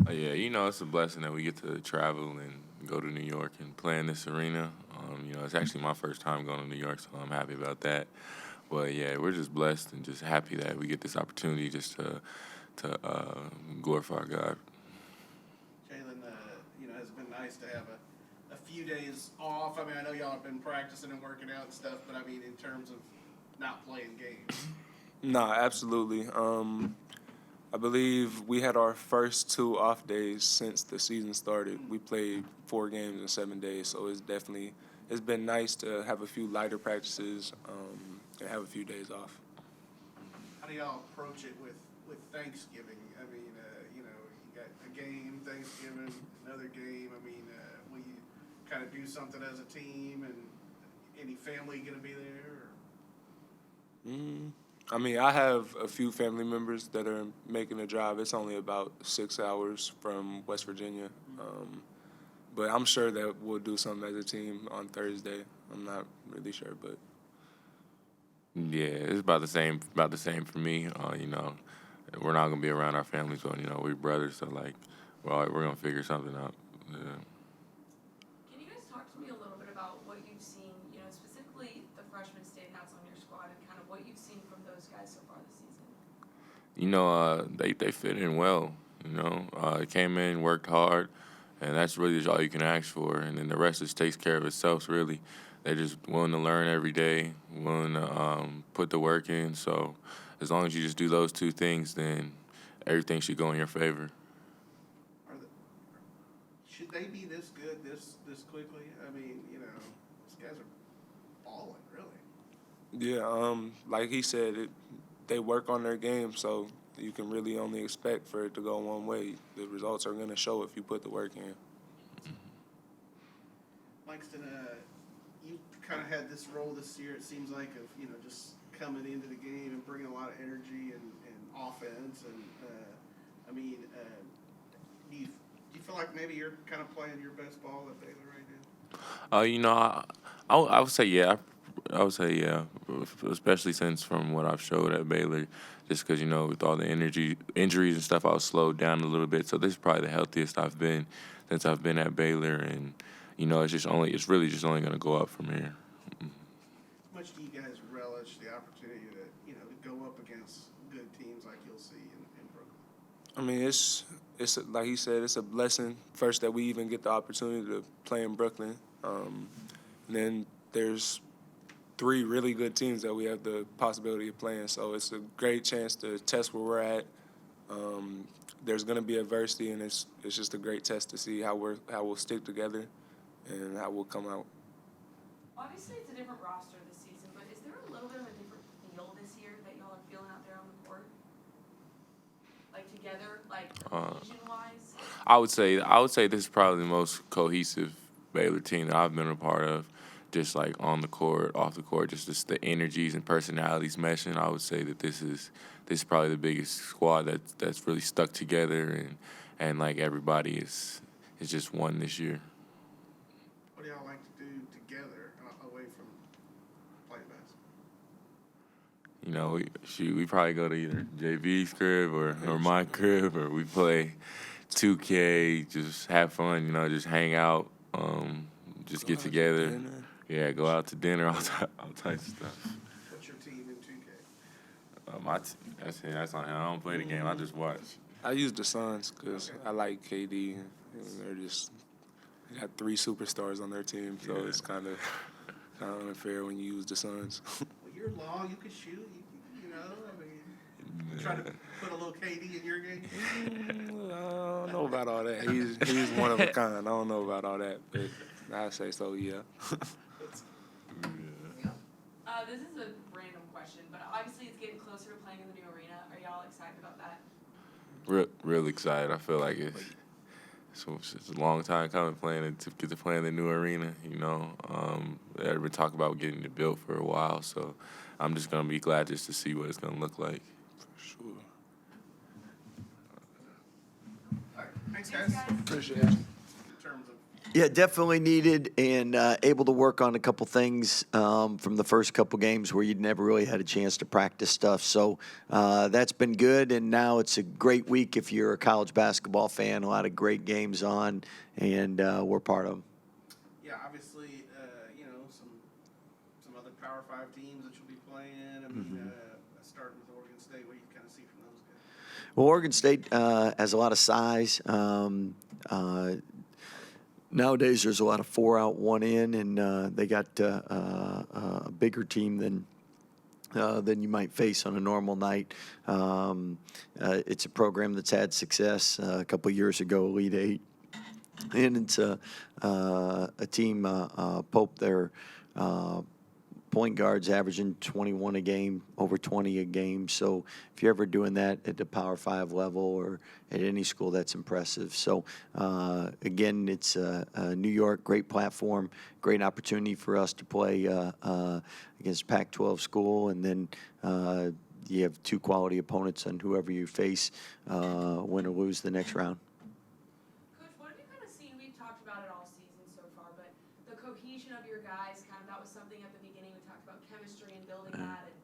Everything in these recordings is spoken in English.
Yeah, it's a blessing that we get to travel and go to New York and play in this arena. It's actually my first time going to New York, so I'm happy about that. But yeah, we're just blessed and just happy that we get this opportunity just to glorify God. Jalen, it's been nice to have a few days off. I mean, I know y'all have been practicing and working out and stuff, but I mean, in terms of not playing games. No, absolutely. I believe we had our first two off days since the season started. We played 4 games in 7 days, so it's been nice to have a few lighter practices and have a few days off. How do y'all approach it with Thanksgiving? I mean, you got a game, Thanksgiving, another game. I mean, will you kind of do something as a team, and any family going to be there? I mean, I have a few family members that are making the drive. It's only about 6 hours from West Virginia. But I'm sure that we'll do something as a team on Thursday. I'm not really sure, but Yeah, it's about the same for me. We're not gonna be around our families, but we're brothers, so like, we're gonna figure something out. Yeah. Can you guys talk to me a little bit about what you've seen, specifically the freshman standouts on your squad and kind of what you've seen from those guys so far this season? They fit in well. They came in, worked hard, and that's really just all you can ask for. And then the rest just takes care of itself. Really, they're just willing to learn every day, willing to put the work in. So as long as you just do those two things, then everything should go in your favor. Are the, should they be this good this quickly? I mean, these guys are balling, really. yeah, like he said, they work on their game, so you can really only expect for it to go one way. The results are going to show if you put the work in. Langston, you kind of had this role this year. It seems like of just coming into the game and bringing a lot of energy and offense. And I mean, do you feel like maybe you're kind of playing your best ball at Baylor right now? I would say yeah. I would say yeah, especially since from what I've showed at Baylor, just because with all the injuries and stuff, I was slowed down a little bit. So this is probably the healthiest I've been since I've been at Baylor, and it's really just only going to go up from here. How much do you guys relish the opportunity to go up against good teams like you'll see in Brooklyn? I mean, it's like he said, it's a blessing first that we even get the opportunity to play in Brooklyn. And then there's 3 really good teams that we have the possibility of playing. So it's a great chance to test where we're at. There's going to be adversity, and it's just a great test to see how we'll stick together and how we'll come out. Obviously, it's a different roster this season, but is there a little bit of a different feel this year that y'all are feeling out there on the court? Like together, like cohesion-wise? I would say this is probably the most cohesive Baylor team that I've been a part of. Just like on the court, off the court, just the energies and personalities meshing. I would say that this is probably the biggest squad that's really stuck together and like everybody is just one this year. What do y'all like to do together away from playing basketball? We probably go to either JV's crib or my crib, or we play 2K, just have fun, just hang out, just get together. Yeah, go out to dinner, all types of stuff. What's your team in 2K? That's it. That's on him. I don't play the game. I just watch. I use the Suns because I like KD. They got 3 superstars on their team, so it's kind of unfair when you use the Suns. Well, you're long. You can shoot. I mean, you try to put a little KD in your game. I don't know about all that. He's one of a kind. I don't know about all that, but I say so. Yeah. This is a random question, but obviously it's getting closer to playing in the new arena. Are y'all excited about that? Real excited. I feel like it's a long time coming to get to play in the new arena. They've been talking about getting it built for a while, so I'm just gonna be glad just to see what it's gonna look like. For sure. All right. Thanks, guys. Appreciate it. In terms of Yeah, definitely needed and able to work on a couple things from the first couple games where you'd never really had a chance to practice stuff. So that's been good, and now it's a great week if you're a college basketball fan. A lot of great games on, and we're part of them. Yeah, obviously, some other Power 5 teams that you'll be playing. I mean, starting with Oregon State, what do you kind of see from those guys? Well, Oregon State has a lot of size. Nowadays, there's a lot of 4 out, 1 in, and they got a bigger team than you might face on a normal night. It's a program that's had success a couple years ago, Elite Eight, and it's a team. Pope, their point guards averaging 21 a game, over 20 a game. So if you're ever doing that at the Power 5 level or at any school, that's impressive. So again, it's New York, great platform, great opportunity for us to play against Pac-12 school, and then you have 2 quality opponents on whoever you face, win or lose the next round. Coach, what have you kind of seen? We've talked about it all season so far, but the cohesion of your guys, kind of that was something at the beginning. We talked about chemistry and building that, and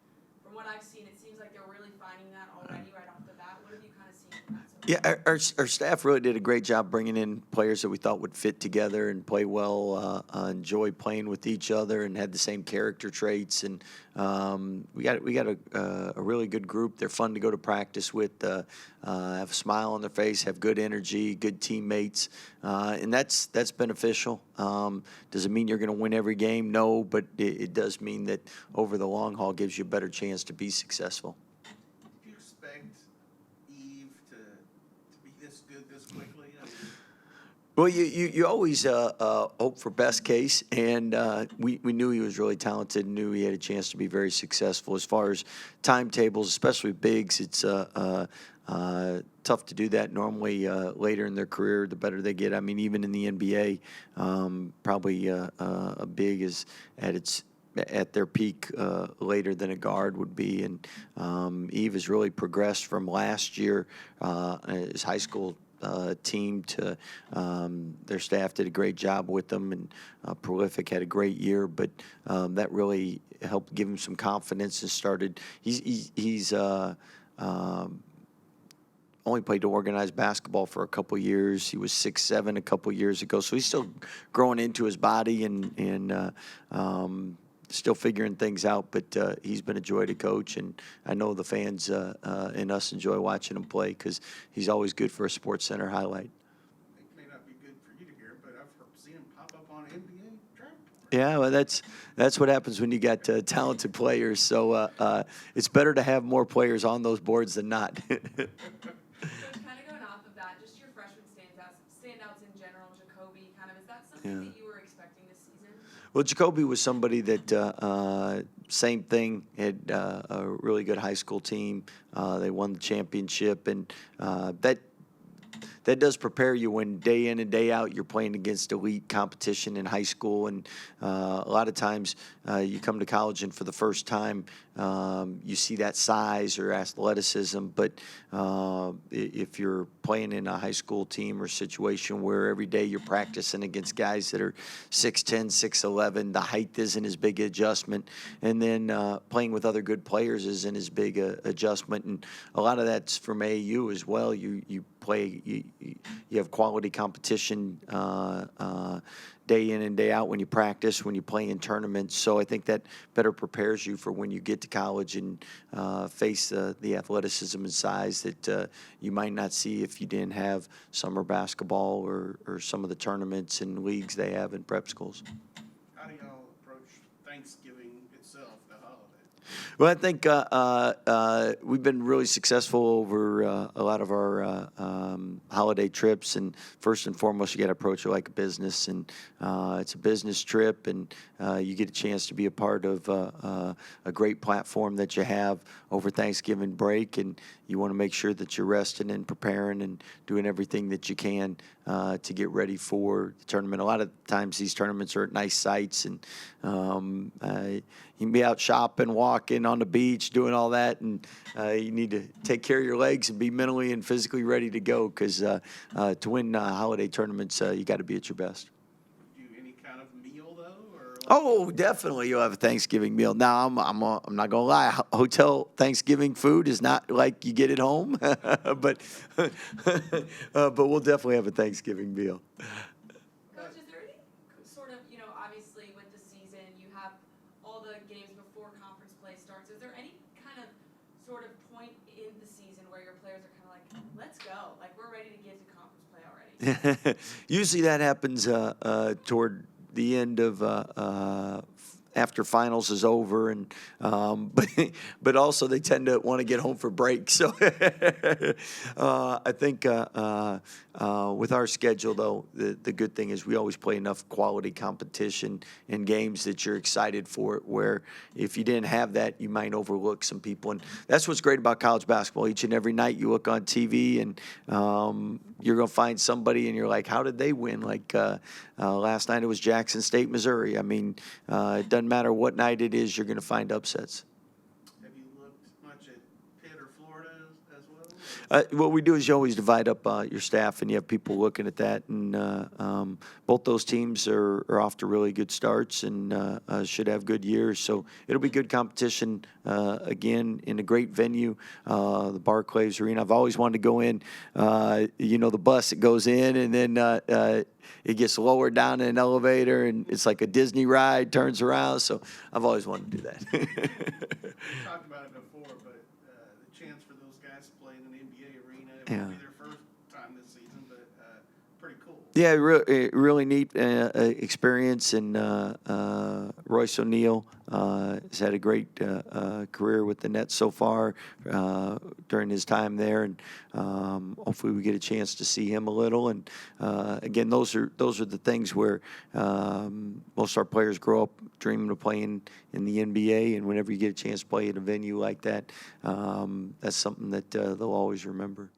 from what I've seen, it seems like they're really finding that already right off the bat. What have you kind of seen from that so far? Yeah, our staff really did a great job bringing in players that we thought would fit together and play well, enjoy playing with each other, and had the same character traits. And we got a really good group. They're fun to go to practice with. Have a smile on their face, have good energy, good teammates, and that's beneficial. Does it mean you're going to win every game? No, but it does mean that over the long haul gives you a better chance to be successful. Do you expect Eve to be this good this quickly? I mean, Well, you always hope for best case, and we knew he was really talented, knew he had a chance to be very successful. As far as timetables, especially bigs, it's tough to do that normally later in their career, the better they get. I mean, even in the NBA, probably a big is at their peak later than a guard would be. And Eve has really progressed from last year, his high school team to their staff did a great job with them, and Prolific had a great year, but that really helped give him some confidence and started. He's only played organized basketball for a couple years. He was 6'7" a couple years ago, so he's still growing into his body and still figuring things out. But he's been a joy to coach, and I know the fans and us enjoy watching him play because he's always good for a Sports Center highlight. it may not be good for you to hear, but I've seen him pop up on NBA draft board. Yeah, well, that's what happens when you got talented players. So it's better to have more players on those boards than not. Coach, kind of going off of that, just your freshman standouts in general, Jacoby, kind of, is that something that you were expecting this season? Well, Jacoby was somebody that same thing, had a really good high school team. They won the championship, and that does prepare you when day in and day out you're playing against elite competition in high school. And a lot of times you come to college and for the first time you see that size or athleticism. But if you're playing in a high school team or situation where every day you're practicing against guys that are 6'10", 6'11", the height isn't as big an adjustment. And then playing with other good players isn't as big a adjustment. And a lot of that's from AAU as well. You play, you have quality competition day in and day out when you practice, when you play in tournaments. So I think that better prepares you for when you get to college and face the athleticism and size that you might not see if you didn't have summer basketball or some of the tournaments and leagues they have in prep schools. How do y'all approach Thanksgiving itself, the holiday? Well, I think we've been really successful over a lot of our holiday trips. And first and foremost, you got to approach it like a business. And it's a business trip, and you get a chance to be a part of a great platform that you have over Thanksgiving break. And you want to make sure that you're resting and preparing and doing everything that you can to get ready for the tournament. A lot of times these tournaments are at nice sites, and you can be out shopping, walking on the beach, doing all that, and you need to take care of your legs and be mentally and physically ready to go because to win holiday tournaments, you got to be at your best. Oh, definitely, you'll have a Thanksgiving meal. Now, I'm not gonna lie. Hotel Thanksgiving food is not like you get at home, but but we'll definitely have a Thanksgiving meal. Coach, is there any sort of, obviously with the season, you have all the games before conference play starts. Is there any kind of sort of point in the season where your players are kind of like, let's go, like we're ready to get to conference play already? Usually that happens toward the end of after finals is over, and but also they tend to want to get home for break. So I think with our schedule, though, the good thing is we always play enough quality competition and games that you're excited for it, where if you didn't have that, you might overlook some people. And that's what's great about college basketball. Each and every night you look on TV and you're going to find somebody and you're like, how did they win? Like last night it was Jackson State, Missouri. I mean, it doesn't matter what night it is, you're going to find upsets. Have you looked much at Pitt or Florida as well? What we do is you always divide up your staff, and you have people looking at that. And both those teams are off to really good starts and should have good years. So it'll be good competition again in a great venue, the Barclays Arena. I've always wanted to go in. The bus that goes in, and then it gets lowered down in an elevator, and it's like a Disney ride, turns around. So I've always wanted to do that. We talked about it before, but the chance for those guys to play in an NBA arena, it won't be their first time this season, but pretty cool. Yeah, really neat experience, and Royce O'Neal has had a great career with the Nets so far during his time there, and hopefully we get a chance to see him a little. And again, those are the things where most of our players grow up dreaming of playing in the NBA, and whenever you get a chance to play at a venue like that, that's something that they'll always remember.